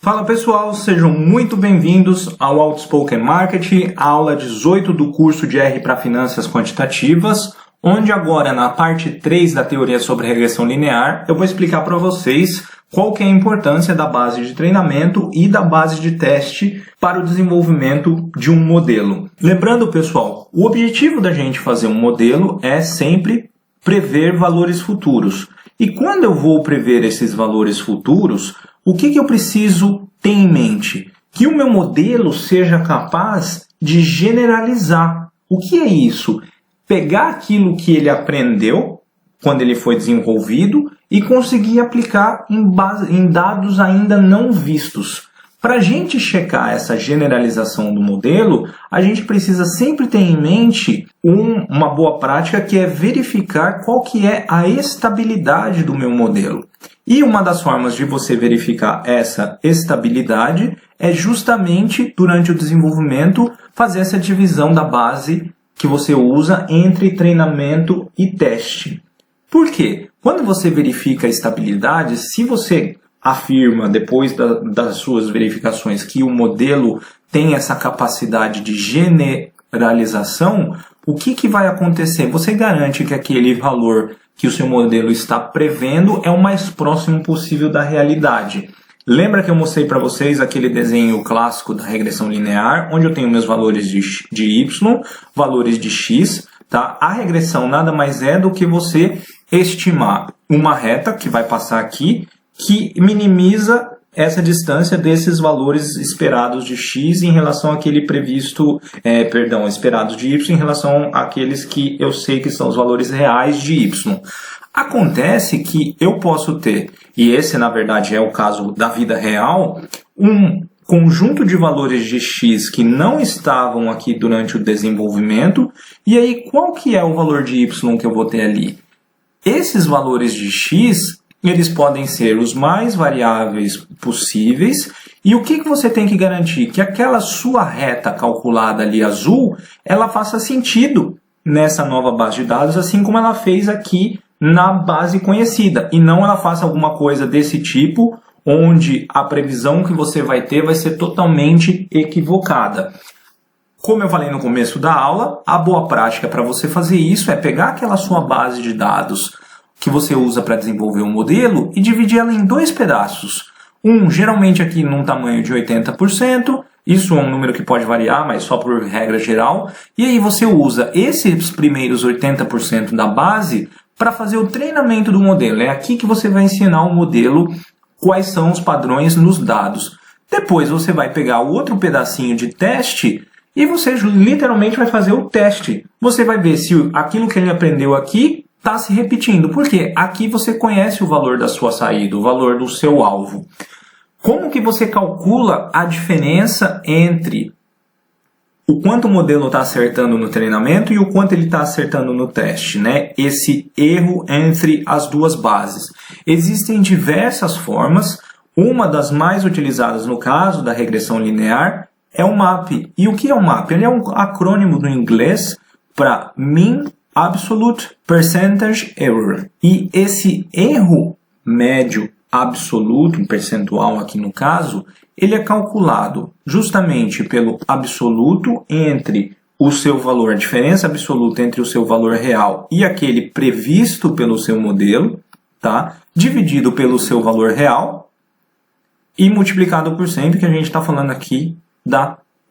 Fala pessoal, sejam muito bem-vindos ao Outspoken Marketing, a aula 18 do curso de R para Finanças Quantitativas, onde agora na parte 3 da teoria sobre regressão linear, eu vou explicar para vocês qual que é a importância da base de treinamento e da base de teste para o desenvolvimento de um modelo. Lembrando pessoal, o objetivo da gente fazer um modelo é sempre prever valores futuros. E quando eu vou prever esses valores futuros, o que eu preciso ter em mente? Que o meu modelo seja capaz de generalizar. O que é isso? Pegar aquilo que ele aprendeu quando ele foi desenvolvido e conseguir aplicar em dados ainda não vistos. Para a gente checar essa generalização do modelo, a gente precisa sempre ter em mente uma boa prática que é verificar qual que é a estabilidade do meu modelo. E uma das formas de você verificar essa estabilidade é justamente durante o desenvolvimento fazer essa divisão da base que você usa entre treinamento e teste. Por quê? Quando você verifica a estabilidade, se você afirma depois das suas verificações que o modelo tem essa capacidade de generalização, o que vai acontecer? Você garante que aquele valor que o seu modelo está prevendo é o mais próximo possível da realidade. Lembra que eu mostrei para vocês aquele desenho clássico da regressão linear, onde eu tenho meus valores de y, valores de x, tá? A regressão nada mais é do que você estimar uma reta que vai passar aqui, que minimiza essa distância desses valores esperados de x em relação àquele esperados de y em relação àqueles que eu sei que são os valores reais de y. Acontece que eu posso ter, e esse na verdade é o caso da vida real, um conjunto de valores de x que não estavam aqui durante o desenvolvimento, e aí qual que é o valor de y que eu vou ter ali? Esses valores de x, eles podem ser os mais variáveis possíveis, e o que você tem que garantir? Que aquela sua reta calculada ali azul, ela faça sentido nessa nova base de dados, assim como ela fez aqui na base conhecida, e não ela faça alguma coisa desse tipo, onde a previsão que você vai ter vai ser totalmente equivocada. Como eu falei no começo da aula, a boa prática para você fazer isso é pegar aquela sua base de dados que você usa para desenvolver um modelo e dividir ela em dois pedaços. Geralmente aqui num tamanho de 80%, isso é um número que pode variar, mas só por regra geral, e aí você usa esses primeiros 80% da base para fazer o treinamento do modelo. É aqui que você vai ensinar o modelo quais são os padrões nos dados. Depois você vai pegar o outro pedacinho de teste e você literalmente vai fazer o teste. Você vai ver se aquilo que ele aprendeu aqui está se repetindo, porque aqui você conhece o valor da sua saída, o valor do seu alvo. Como que você calcula a diferença entre o quanto o modelo está acertando no treinamento e o quanto ele está acertando no teste, né? Esse erro entre as duas bases. Existem diversas formas, uma das mais utilizadas no caso da regressão linear é o MAP. E o que é o MAP? Ele é um acrônimo do inglês para Mean Absolute Percentage Error. E esse erro médio absoluto, um percentual aqui no caso, ele é calculado justamente pelo absoluto entre o seu valor, a diferença absoluta entre o seu valor real e aquele previsto pelo seu modelo, tá? Dividido pelo seu valor real e multiplicado por 100, que a gente está falando aqui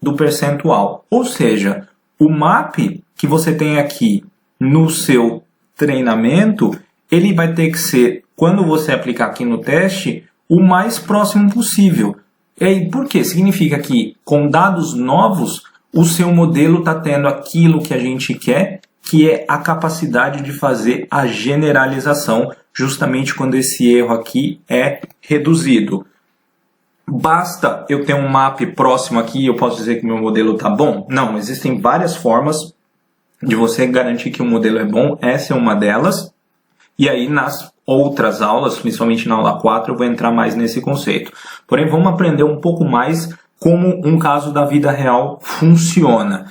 do percentual. Ou seja, o MAP que você tem aqui no seu treinamento, ele vai ter que ser, quando você aplicar aqui no teste, o mais próximo possível. E por quê? Significa que com dados novos, o seu modelo está tendo aquilo que a gente quer, que é a capacidade de fazer a generalização, justamente quando esse erro aqui é reduzido. Basta eu ter um MAP próximo aqui e eu posso dizer que meu modelo está bom? Não, existem várias formas de você garantir que o modelo é bom, essa é uma delas. E aí nas outras aulas, principalmente na aula 4, eu vou entrar mais nesse conceito. Porém, vamos aprender um pouco mais como um caso da vida real funciona.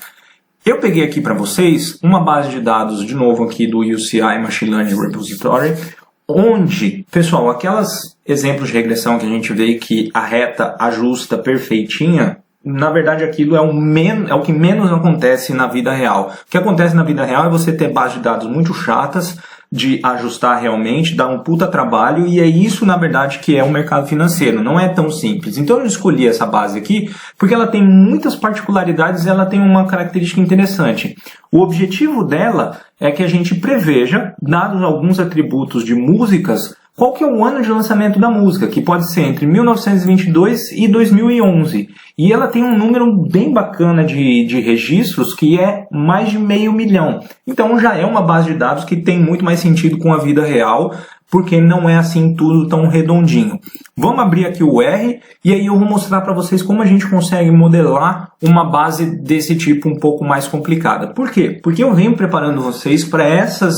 Eu peguei aqui para vocês uma base de dados, de novo aqui do UCI Machine Learning Repository, onde, pessoal, aquelas exemplos de regressão que a gente vê que a reta ajusta perfeitinha, na verdade aquilo é o que menos acontece na vida real. O que acontece na vida real é você ter bases de dados muito chatas de ajustar realmente, dá um puta trabalho, e é isso, na verdade, que é o mercado financeiro. Não é tão simples. Então eu escolhi essa base aqui porque ela tem muitas particularidades e ela tem uma característica interessante. O objetivo dela é que a gente preveja, dados alguns atributos de músicas, qual que é o ano de lançamento da música, que pode ser entre 1922 e 2011. E ela tem um número bem bacana de registros, que é mais de 500 mil. Então já é uma base de dados que tem muito mais sentido com a vida real, porque não é assim tudo tão redondinho. Vamos abrir aqui o R, e aí eu vou mostrar para vocês como a gente consegue modelar uma base desse tipo um pouco mais complicada. Por quê? Porque eu venho preparando vocês para essas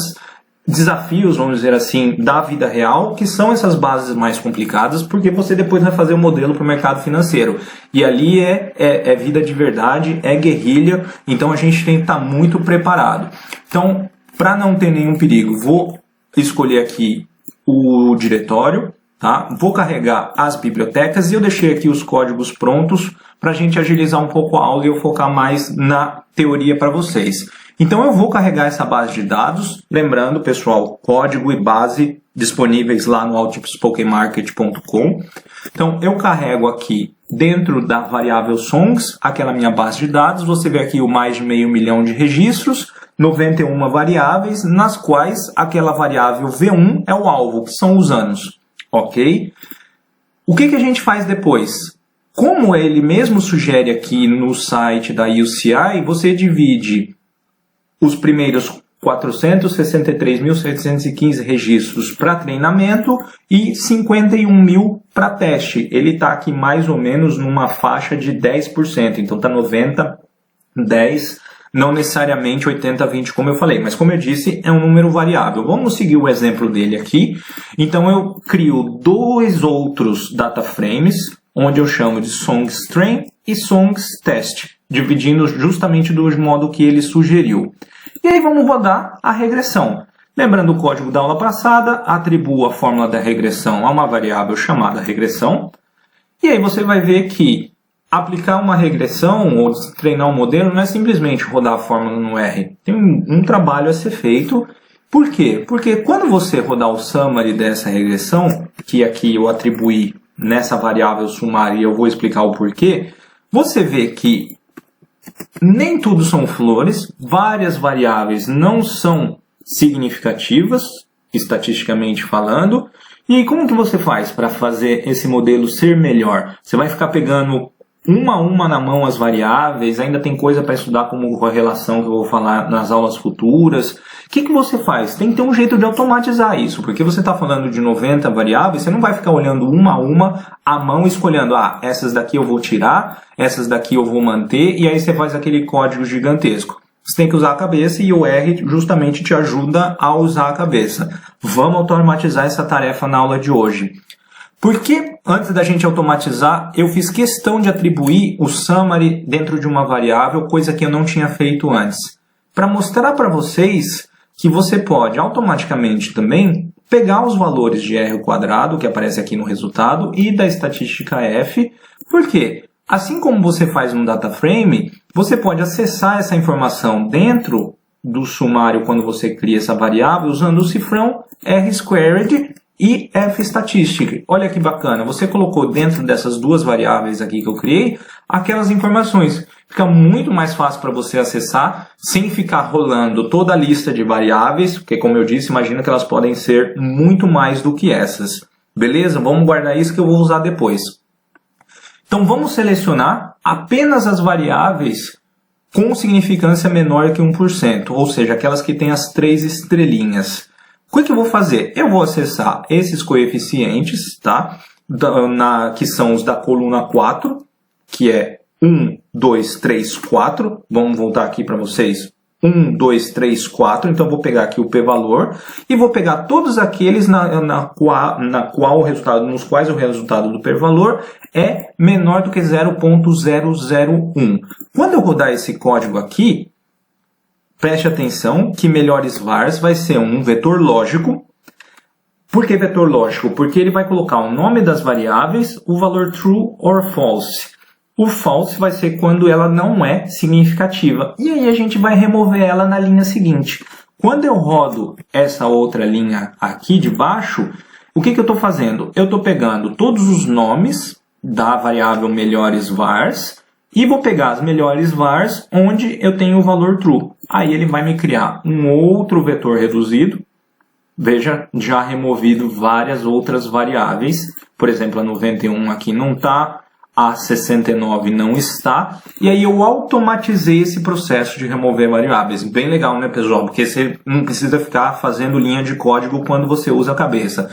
desafios, vamos dizer assim, da vida real, que são essas bases mais complicadas, porque você depois vai fazer o modelo para o mercado financeiro. E ali é vida de verdade, é guerrilha, então a gente tem que estar muito preparado. Então, para não ter nenhum perigo, vou escolher aqui o diretório, tá? Vou carregar as bibliotecas e eu deixei aqui os códigos prontos para a gente agilizar um pouco a aula e eu focar mais na teoria para vocês. Então eu vou carregar essa base de dados, lembrando, pessoal, código e base disponíveis lá no outspokenmarket.com. Então eu carrego aqui dentro da variável songs, aquela minha base de dados, você vê aqui o mais de 500 mil de registros, 91 variáveis, nas quais aquela variável V1 é o alvo, que são os anos, ok? O que a gente faz depois? Como ele mesmo sugere aqui no site da UCI, você divide os primeiros 463.715 registros para treinamento e 51 mil para teste. Ele está aqui mais ou menos numa faixa de 10%, então está 90, 10, não necessariamente 80, 20, como eu falei, mas como eu disse, é um número variável. Vamos seguir o exemplo dele aqui. Então eu crio dois outros data frames, onde eu chamo de songs train e songs test, dividindo justamente do modo que ele sugeriu. E aí vamos rodar a regressão. Lembrando o código da aula passada, atribuo a fórmula da regressão a uma variável chamada regressão. E aí você vai ver que aplicar uma regressão ou treinar um modelo não é simplesmente rodar a fórmula no R. Tem um trabalho a ser feito. Por quê? Porque quando você rodar o summary dessa regressão, que aqui eu atribuí nessa variável sumária e eu vou explicar o porquê, você vê que nem tudo são flores, várias variáveis não são significativas, estatisticamente falando. E aí, como que você faz para fazer esse modelo ser melhor? Você vai ficar pegando uma a uma na mão as variáveis, ainda tem coisa para estudar como correlação que eu vou falar nas aulas futuras. O que você faz? Tem que ter um jeito de automatizar isso, porque você está falando de 90 variáveis, você não vai ficar olhando uma a uma à mão, escolhendo, essas daqui eu vou tirar, essas daqui eu vou manter, e aí você faz aquele código gigantesco. Você tem que usar a cabeça e o R justamente te ajuda a usar a cabeça. Vamos automatizar essa tarefa na aula de hoje. Porque antes da gente automatizar, eu fiz questão de atribuir o summary dentro de uma variável, coisa que eu não tinha feito antes. Para mostrar para vocês que você pode automaticamente também pegar os valores de R quadrado, que aparece aqui no resultado, e da estatística F. Por quê? Assim como você faz um data frame, você pode acessar essa informação dentro do sumário quando você cria essa variável usando o cifrão R² e F-Statistic. Olha que bacana, você colocou dentro dessas duas variáveis aqui que eu criei, aquelas informações. Fica muito mais fácil para você acessar, sem ficar rolando toda a lista de variáveis, porque como eu disse, imagina que elas podem ser muito mais do que essas. Beleza? Vamos guardar isso que eu vou usar depois. Então vamos selecionar apenas as variáveis com significância menor que 1%, ou seja, aquelas que têm as 3 estrelinhas. O que eu vou fazer? Eu vou acessar esses coeficientes, tá? Que são os da coluna 4, que é 1, 2, 3, 4. Vamos voltar aqui para vocês. 1, 2, 3, 4. Então, eu vou pegar aqui o p-valor e vou pegar todos aqueles nos quais o resultado do p-valor é menor do que 0.001. Quando eu rodar esse código aqui, preste atenção que melhores vars vai ser um vetor lógico Por que vetor lógico? Porque ele vai colocar o nome das variáveis, o valor true or false. O false vai ser quando ela não é significativa. E aí a gente vai remover ela na linha seguinte. Quando eu rodo essa outra linha aqui de baixo, o que eu estou fazendo? Eu estou pegando todos os nomes da variável melhores vars e vou pegar as melhores vars onde eu tenho o valor true. Aí ele vai me criar um outro vetor reduzido. Veja, já removido várias outras variáveis. Por exemplo, a 91 aqui não está, a 69 não está. E aí eu automatizei esse processo de remover variáveis. Bem legal, né, pessoal? Porque você não precisa ficar fazendo linha de código quando você usa a cabeça.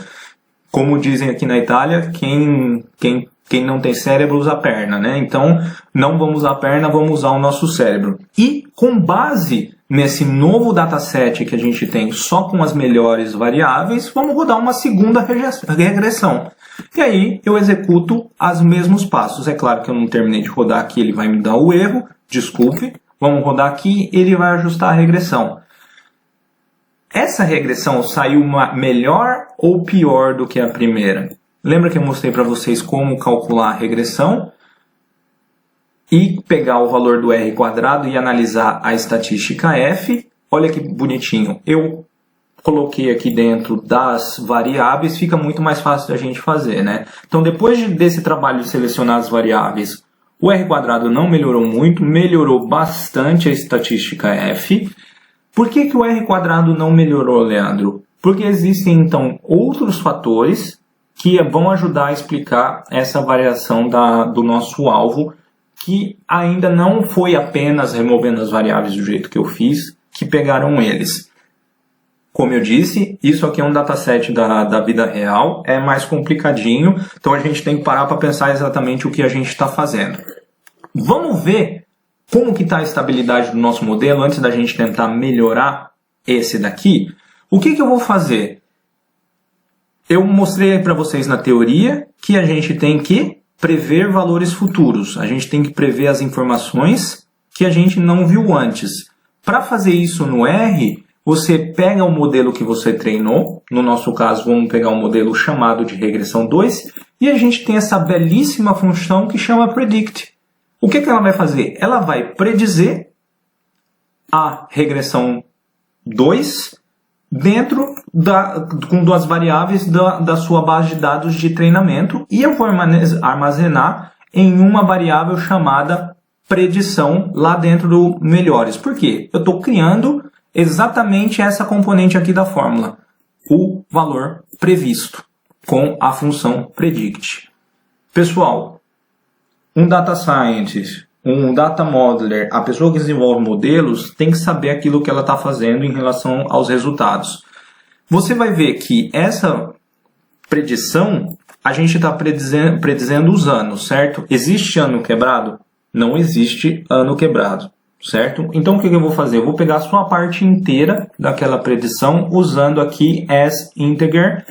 Como dizem aqui na Itália, quem não tem cérebro usa a perna, né? Então, não vamos usar a perna, vamos usar o nosso cérebro. E com base nesse novo dataset que a gente tem só com as melhores variáveis, vamos rodar uma segunda regressão. E aí eu executo os mesmos passos. É claro que eu não terminei de rodar aqui, ele vai me dar o erro, desculpe. Vamos rodar aqui, ele vai ajustar a regressão. Essa regressão saiu melhor ou pior do que a primeira? Lembra que eu mostrei para vocês como calcular a regressão? E pegar o valor do R quadrado e analisar a estatística F. Olha que bonitinho. Eu coloquei aqui dentro das variáveis, fica muito mais fácil da gente fazer, né? Então, depois desse trabalho de selecionar as variáveis, o R quadrado não melhorou muito, melhorou bastante a estatística F. Por que o R quadrado não melhorou, Leandro? Porque existem, então, outros fatores que vão ajudar a explicar essa variação do nosso alvo, que ainda não foi apenas removendo as variáveis do jeito que eu fiz, que pegaram eles. Como eu disse, isso aqui é um dataset da vida real, é mais complicadinho, então a gente tem que parar para pensar exatamente o que a gente está fazendo. Vamos ver como que está a estabilidade do nosso modelo antes da gente tentar melhorar esse daqui. O que eu vou fazer? Eu mostrei para vocês na teoria que a gente tem que prever valores futuros. A gente tem que prever as informações que a gente não viu antes. Para fazer isso no R, você pega o modelo que você treinou. No nosso caso, vamos pegar um modelo chamado de regressão 2. E a gente tem essa belíssima função que chama predict. O que ela vai fazer? Ela vai predizer a regressão 2 dentro com duas variáveis da sua base de dados de treinamento, e eu vou armazenar em uma variável chamada predição lá dentro do melhores. Por quê? Eu estou criando exatamente essa componente aqui da fórmula, o valor previsto, com a função predict. Pessoal, um data scientist, um data modeler, a pessoa que desenvolve modelos, tem que saber aquilo que ela está fazendo em relação aos resultados. Você vai ver que essa predição, a gente está predizendo os anos, certo? Existe ano quebrado? Não existe ano quebrado, certo? Então o que eu vou fazer? Eu vou pegar só a parte inteira daquela predição, usando aqui as integer,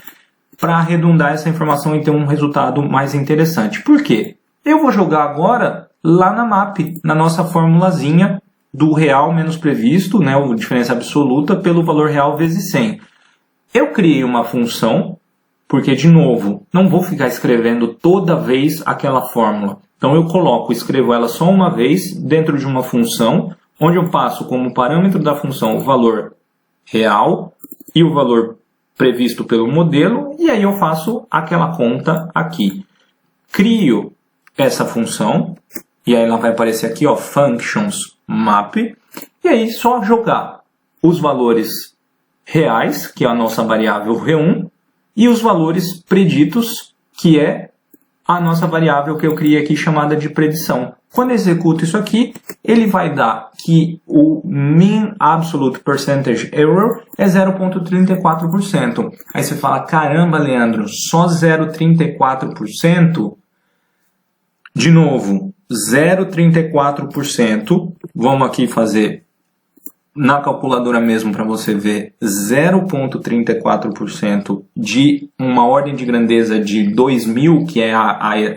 para arredondar essa informação e ter um resultado mais interessante. Por quê? Eu vou jogar agora lá na map, na nossa formulazinha do real menos previsto, né, a diferença absoluta, pelo valor real vezes 100. Eu criei uma função, porque, de novo, não vou ficar escrevendo toda vez aquela fórmula. Então eu escrevo ela só uma vez dentro de uma função, onde eu passo como parâmetro da função o valor real e o valor previsto pelo modelo, e aí eu faço aquela conta aqui. Crio essa função, e aí ela vai aparecer aqui, ó, functions map, e aí só jogar os valores reais, que é a nossa variável R1, e os valores preditos, que é a nossa variável que eu criei aqui chamada de predição. Quando eu executo isso aqui, ele vai dar que o mean absolute percentage error é 0,34%. Aí você fala, caramba, Leandro, só 0,34%? De novo, 0,34%. Vamos aqui fazer na calculadora mesmo para você ver. 0,34% de uma ordem de grandeza de 2000, que é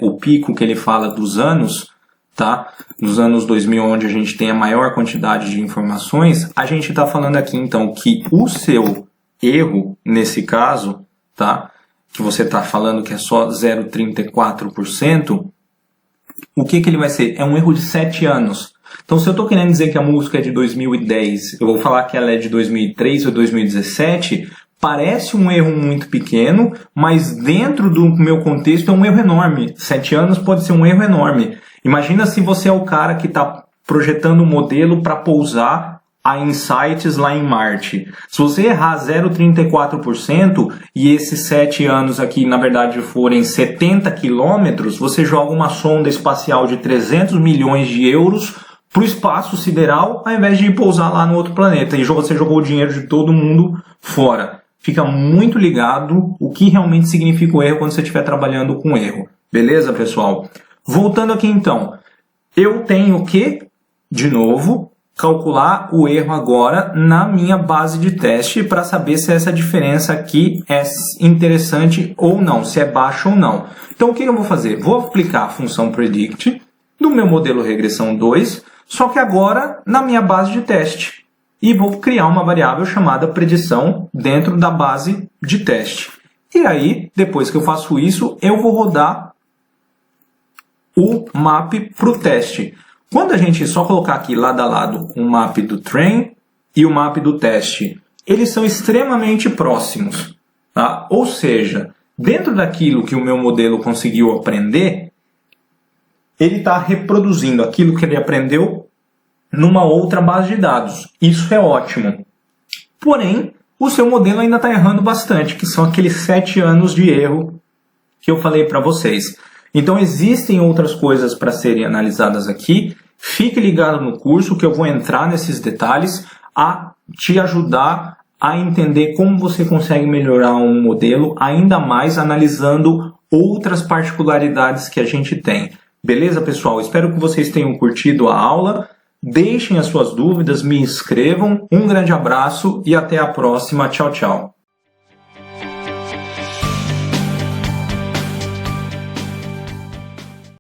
o pico que ele fala dos anos, tá? Nos anos 2000, onde a gente tem a maior quantidade de informações. A gente está falando aqui, então, que o seu erro, nesse caso, tá? Que você está falando que é só 0,34%, o que ele vai ser? É um erro de 7 anos. Então, se eu estou querendo dizer que a música é de 2010, eu vou falar que ela é de 2003 ou 2017, parece um erro muito pequeno, mas dentro do meu contexto é um erro enorme. 7 anos pode ser um erro enorme. Imagina se você é o cara que está projetando um modelo para pousar a Insights lá em Marte. Se você errar 0,34% e esses 7 anos aqui, na verdade, forem 70 quilômetros, você joga uma sonda espacial de 300 milhões de euros para o espaço sideral, ao invés de ir pousar lá no outro planeta. E você jogou o dinheiro de todo mundo fora. Fica muito ligado o que realmente significa o erro quando você estiver trabalhando com erro. Beleza, pessoal? Voltando aqui então. Eu tenho que, de novo, calcular o erro agora na minha base de teste para saber se essa diferença aqui é interessante ou não, se é baixa ou não. Então o que eu vou fazer? Vou aplicar a função predict do meu modelo regressão 2, só que agora na minha base de teste. E vou criar uma variável chamada predição dentro da base de teste. E aí, depois que eu faço isso, eu vou rodar o map para o teste. Quando a gente só colocar aqui lado a lado o map do train e o map do teste, eles são extremamente próximos. Tá? Ou seja, dentro daquilo que o meu modelo conseguiu aprender, ele está reproduzindo aquilo que ele aprendeu numa outra base de dados. Isso é ótimo. Porém, o seu modelo ainda está errando bastante, que são aqueles 7 anos de erro que eu falei para vocês. Então existem outras coisas para serem analisadas aqui. Fique ligado no curso que eu vou entrar nesses detalhes a te ajudar a entender como você consegue melhorar um modelo, ainda mais analisando outras particularidades que a gente tem. Beleza, pessoal? Espero que vocês tenham curtido a aula. Deixem as suas dúvidas, me escrevam. Um grande abraço e até a próxima. Tchau, tchau.